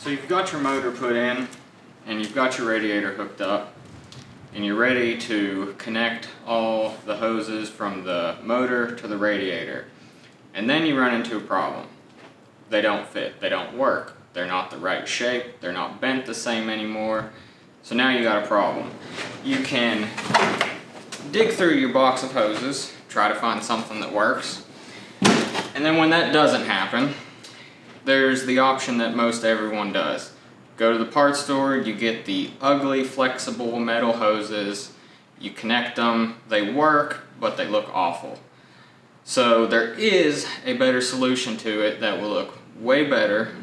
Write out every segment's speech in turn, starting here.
So you've got your motor put in and you've got your radiator hooked up and you're ready to connect all the hoses from the motor to the radiator. And then you run into a problem. They don't fit, they don't work, they're not the right shape, they're not bent the same anymore. So now you got a problem. You can dig through your box of hoses, try to find something that works. And then when that doesn't happen, there's the option that most everyone does. Go to the parts store, you get the ugly, flexible metal hoses, you connect them, they work, but they look awful. So there is a better solution to it that will look way better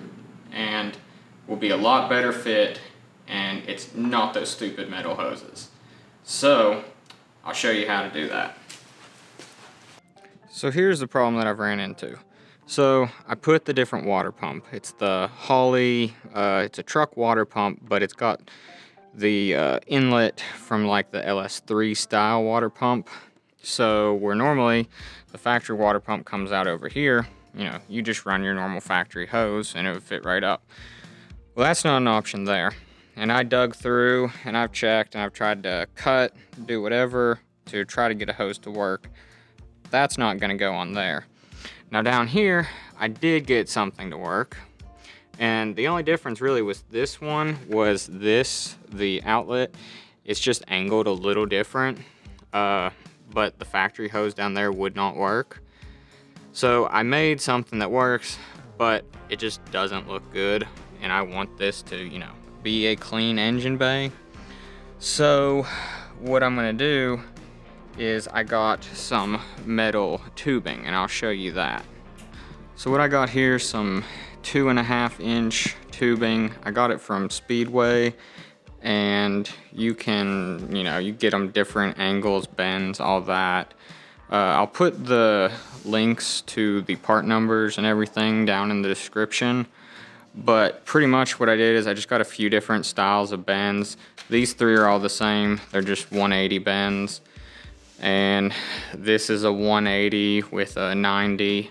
and will be a lot better fit, and it's not those stupid metal hoses. So I'll show you how to do that. So here's the problem that I've ran into. So I put the different water pump. It's the Holly, it's a truck water pump, but it's got the inlet from like the LS3 style water pump. So where normally the factory water pump comes out over here, you know, you just run your normal factory hose and it would fit right up. Well, that's not an option there. And I dug through and I've checked and I've tried to cut, do whatever to try to get a hose to work. That's not gonna go on there. Now down here, I did get something to work, and the only difference really was this one was this, the outlet. It's just angled a little different, but the factory hose down there would not work. So I made something that works, but it just doesn't look good, and I want this to, you know, be a clean engine bay. So what I'm gonna do is I got some metal tubing, and I'll show you that. So what I got here is some 2.5 inch tubing. I got it from Speedway, and you can, you know, you get them different angles, bends, all that. I'll put the links to the part numbers and everything down in the description. But pretty much what I did is I just got a few different styles of bends. These three are all the same. They're just 180 bends. And this is a 180 with a 90,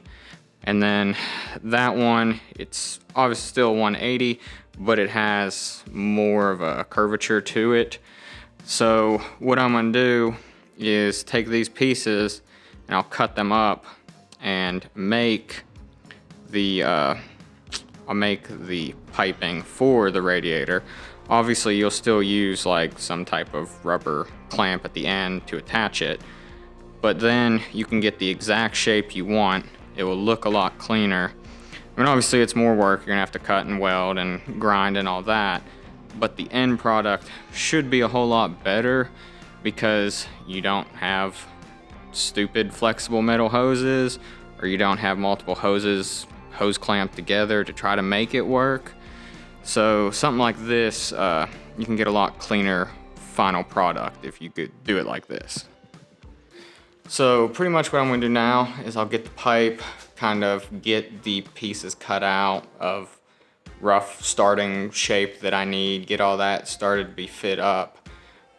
and then that one, it's obviously still 180, but it has more of a curvature to it. So what I'm gonna do is take these pieces and I'll cut them up and make the piping for the radiator. Obviously you'll still use like some type of rubber clamp at the end to attach it, but then you can get the exact shape you want. It will look a lot cleaner. I mean, obviously it's more work, you're gonna have to cut and weld and grind and all that, but the end product should be a whole lot better because you don't have stupid flexible metal hoses, or you don't have multiple hose clamped together to try to make it work. So something like this, you can get a lot cleaner final product if you could do it like this. So pretty much what I'm going to do now is I'll get the pipe, kind of get the pieces cut out of rough starting shape that I need, get all that started to be fit up,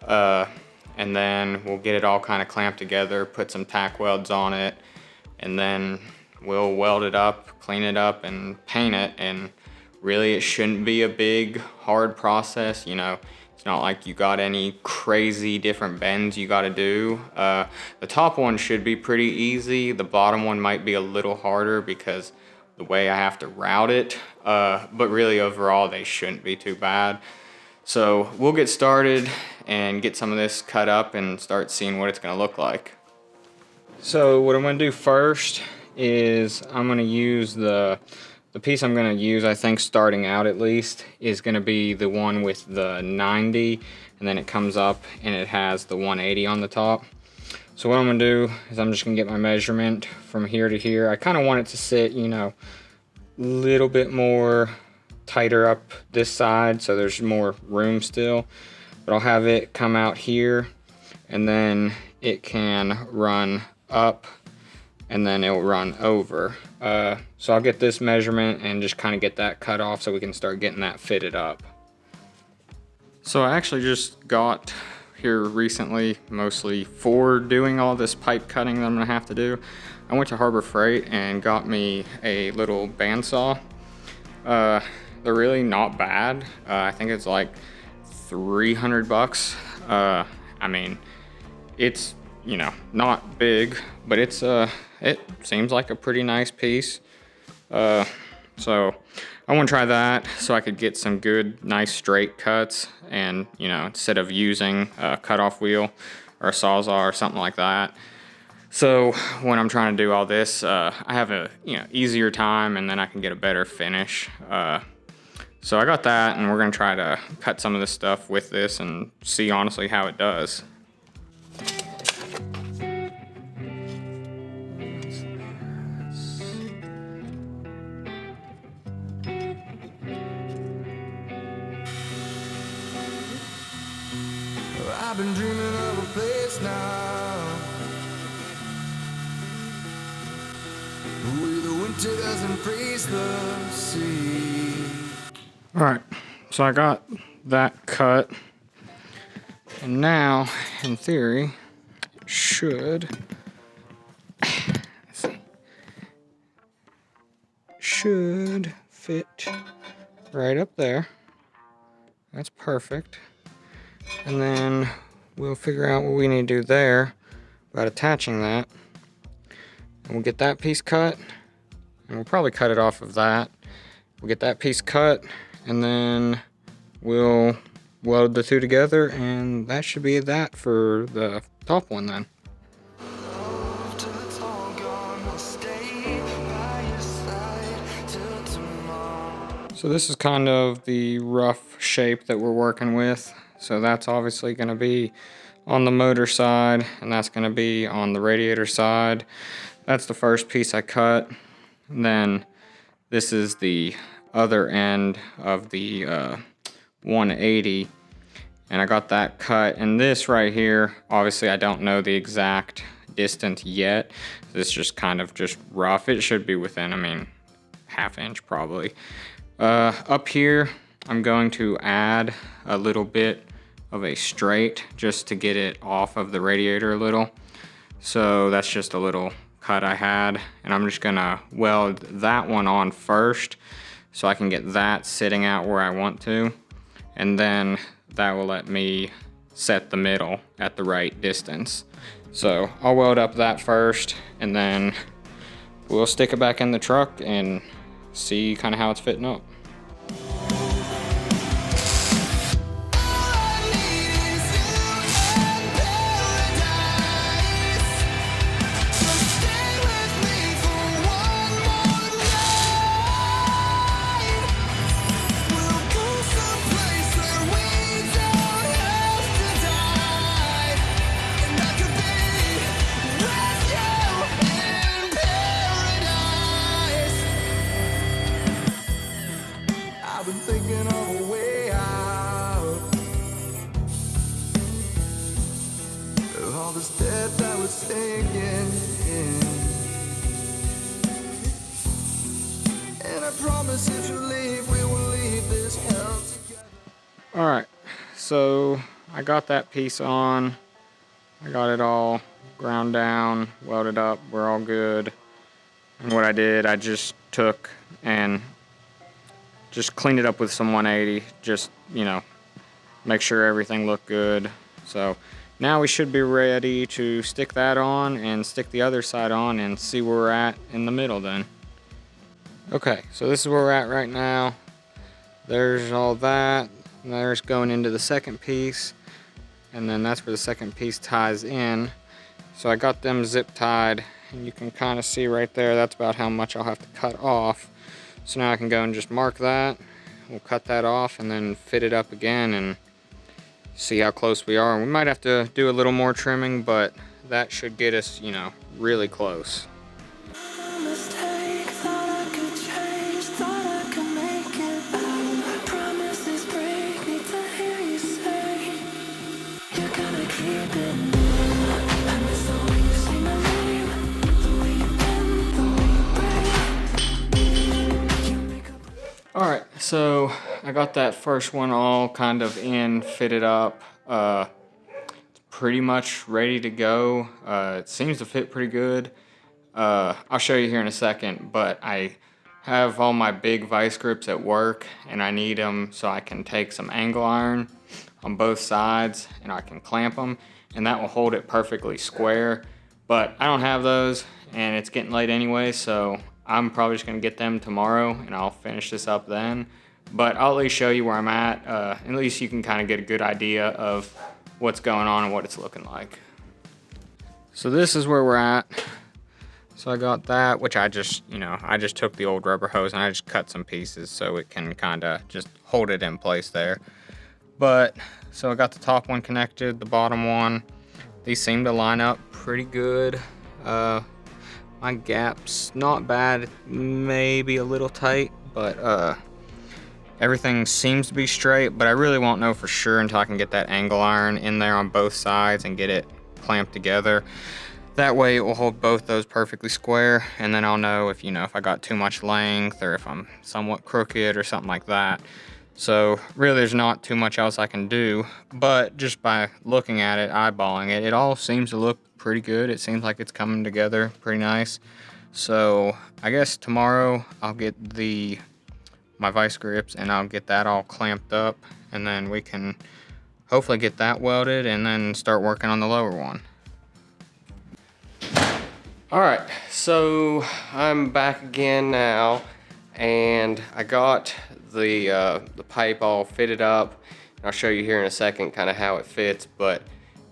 and then we'll get it all kind of clamped together, put some tack welds on it, and then we'll weld it up, clean it up, and paint it. And really, it shouldn't be a big, hard process, you know. It's not like you got any crazy different bends you gotta do. The top one should be pretty easy. The bottom one might be a little harder because the way I have to route it. But really, overall, they shouldn't be too bad. So we'll get started and get some of this cut up and start seeing what it's gonna look like. So what I'm gonna do first is I'm gonna use the piece I'm going to use, I think starting out at least, is going to be the one with the 90, and then it comes up and it has the 180 on the top. So what I'm going to do is I'm just going to get my measurement from here to here. I kind of want it to sit, you know, a little bit more tighter up this side so there's more room still. But I'll have it come out here, and then it can run up, and then it'll run over. So I'll get this measurement and just kind of get that cut off so we can start getting that fitted up. So I actually just got here recently, mostly for doing all this pipe cutting that I'm gonna have to do. I went to Harbor Freight and got me a little bandsaw. they're really not bad. I think it's like $300. I mean, it's, you know, not big, but it's it seems like a pretty nice piece. So I want to try that so I could get some good, nice straight cuts, and, you know, instead of using a cutoff wheel or a Sawzall or something like that. So when I'm trying to do all this, I have a, you know, easier time, and then I can get a better finish. So I got that, and we're gonna try to cut some of this stuff with this and see honestly how it does. I've been dreaming of a place now where the winter doesn't freeze the sea. All right, so I got that cut, and now, in theory, it should fit right up there. That's perfect. And then we'll figure out what we need to do there about attaching that. And we'll get that piece cut, and we'll probably cut it off of that. We'll get that piece cut, and then we'll weld the two together, and that should be that for the top one then. So this is kind of the rough shape that we're working with. So that's obviously going to be on the motor side, and that's going to be on the radiator side. That's the first piece I cut. And then this is the other end of the 180, and I got that cut. And this right here, obviously I don't know the exact distance yet. This is just kind of just rough. It should be within, I mean, ½ inch probably. Up here, I'm going to add a little bit of a straight just to get it off of the radiator a little. So that's just a little cut I had, and I'm just gonna weld that one on first so I can get that sitting out where I want to, and then that will let me set the middle at the right distance. So I'll weld up that first, and then we'll stick it back in the truck and see kind of how it's fitting up. I've been thinking of a way out of all this debt that was sinking in. And I promise if you leave, we will leave this hell together. All right, so I got that piece on. I got it all ground down, welded up, we're all good. And what I did, I just took and just cleaned it up with some 180, just, you know, make sure everything looked good. So now we should be ready to stick that on and stick the other side on and see where we're at in the middle then. Okay, so this is where we're at right now. There's all that, and there's going into the second piece, and then that's where the second piece ties in. So I got them zip tied, and you can kind of see right there, that's about how much I'll have to cut off. So now I can go and just mark that. We'll cut that off and then fit it up again and see how close we are. We might have to do a little more trimming, but that should get us, you know, really close. Alright, so I got that first one all kind of fitted up. It's pretty much ready to go. It seems to fit pretty good. I'll show you here in a second, but I have all my big vice grips at work, and I need them so I can take some angle iron on both sides and I can clamp them, and that will hold it perfectly square. But I don't have those, and it's getting late anyway, so I'm probably just gonna get them tomorrow and I'll finish this up then. But I'll at least show you where I'm at least you can kind of get a good idea of what's going on and what it's looking like. So this is where we're at. So I got that, which I just took the old rubber hose and I just cut some pieces so it can kind of just hold it in place there. But, so I got the top one connected, the bottom one. These seem to line up pretty good. My gap's not bad, maybe a little tight, but everything seems to be straight, but I really won't know for sure until I can get that angle iron in there on both sides and get it clamped together. That way it will hold both those perfectly square, and then I'll know if I got too much length or if I'm somewhat crooked or something like that. So really there's not too much else I can do, but just by looking at it, eyeballing it, it all seems to look pretty good. It seems like it's coming together pretty nice. So I guess tomorrow I'll get my vice grips and I'll get that all clamped up, and then we can hopefully get that welded and then start working on the lower one. All right, so I'm back again now, and I got the pipe all fitted up. I'll show you here in a second kind of how it fits, but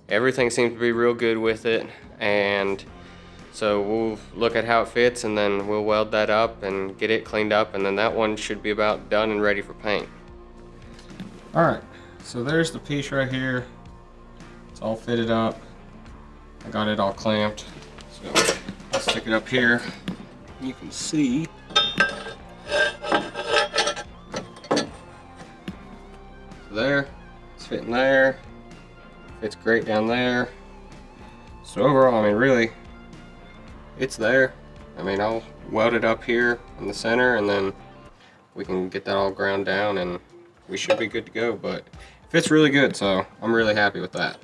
everything seems to be real good with it, and so we'll look at how it fits and then we'll weld that up and get it cleaned up, and then that one should be about done and ready for paint. All right, so there's the piece right here. It's all fitted up. I got it all clamped. So I'll stick it up here. You can see. So there, it's fitting there. Fits great down there. So overall, I mean, really, it's there. I mean, I'll weld it up here in the center, and then we can get that all ground down and we should be good to go. But it fits really good, so I'm really happy with that.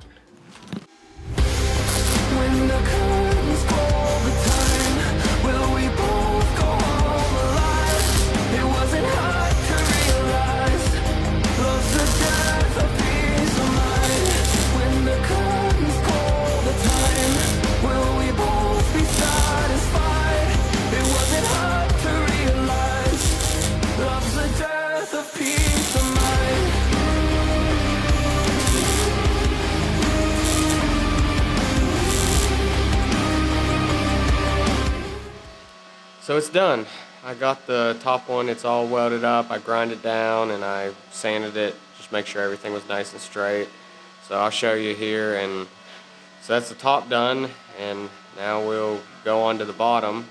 When the curtains pull the time, will we both go home alive? It wasn't hard to realize love's the death of peace of mind. When the curtains pull the time, will we both be satisfied? It wasn't hard to realize love's the death of peace of mind. So it's done. I got the top one, it's all welded up. I grinded down and I sanded it, just make sure everything was nice and straight. So I'll show you here, and so that's the top done, and now we'll go on to the bottom.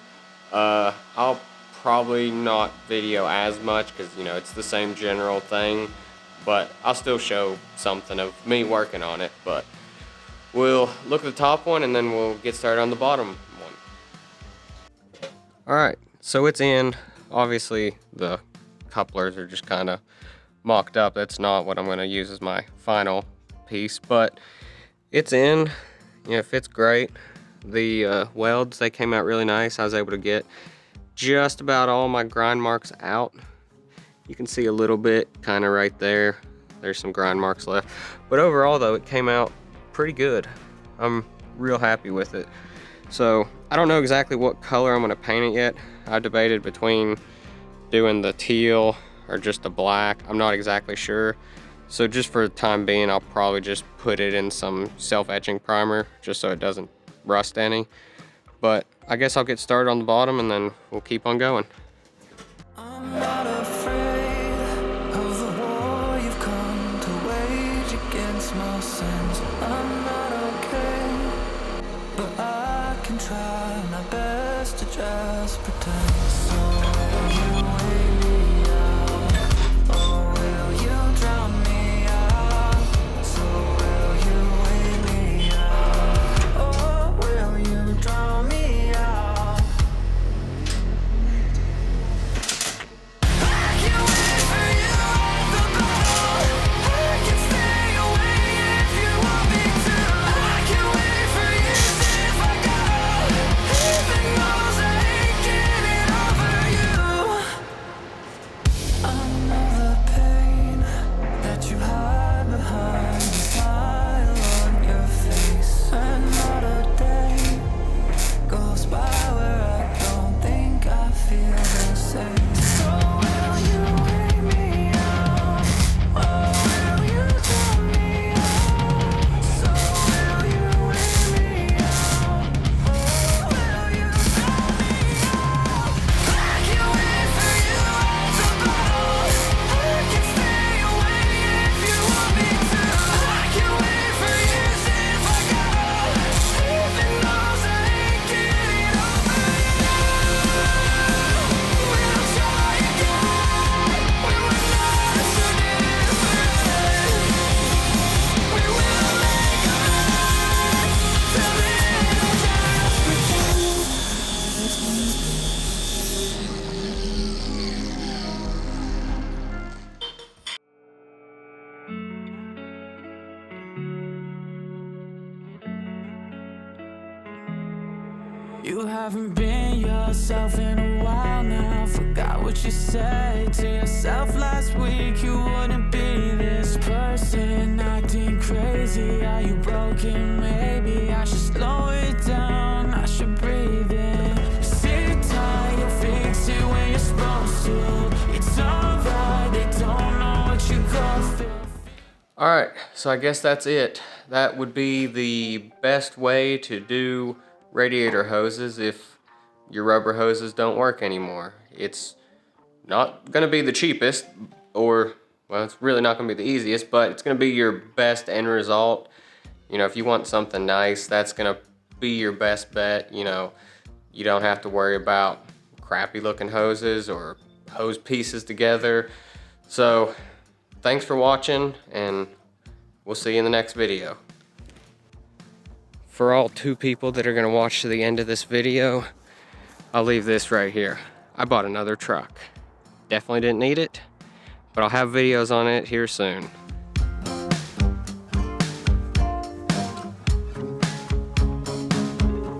I'll probably not video as much because it's the same general thing, but I'll still show something of me working on it. But we'll look at the top one and then we'll get started on the bottom one. Alright, so it's in. Obviously the couplers are just kind of mocked up. That's not what I'm going to use as my final piece, but it's in. It fits great. The welds, they came out really nice. I was able to get just about all my grind marks out. You can see a little bit kind of right there. There's some grind marks left, but overall though, it came out pretty good. I'm real happy with it. So I don't know exactly what color I'm going to paint it yet. I debated between doing the teal or just the black. I'm not exactly sure. So just for the time being, I'll probably just put it in some self-etching primer just so it doesn't rust any. But I guess I'll get started on the bottom and then we'll keep on going. I'm not afraid of the war you've come to wage against my sins. I'm not okay, but I can try my best to just pretend. So will you weigh me out, or will you drown me out? So will you weigh me out, or will you drown me out? I can wait for you at the bottom. I can stay away if you want me to. I can wait for you if I go, even though I ain't getting over you. You haven't been yourself in a while now. Forgot what you said to yourself last week. You wouldn't be this person acting crazy. Are you broken? Maybe I should slow it down. I should breathe in. Sit tight, you'll fix it when you're supposed to. It's alright, they don't know what you go through. Alright, so I guess that's it. That would be the best way to do radiator hoses if your rubber hoses don't work anymore. It's not going to be the cheapest, or, well, it's really not going to be the easiest, but it's going to be your best end result. You know, if you want something nice, that's going to be your best bet. You know, you don't have to worry about crappy looking hoses or hose pieces together. So, thanks for watching, and we'll see you in the next video. For all 2 people that are gonna watch to the end of this video, I'll leave this right here. I bought another truck. Definitely didn't need it, but I'll have videos on it here soon.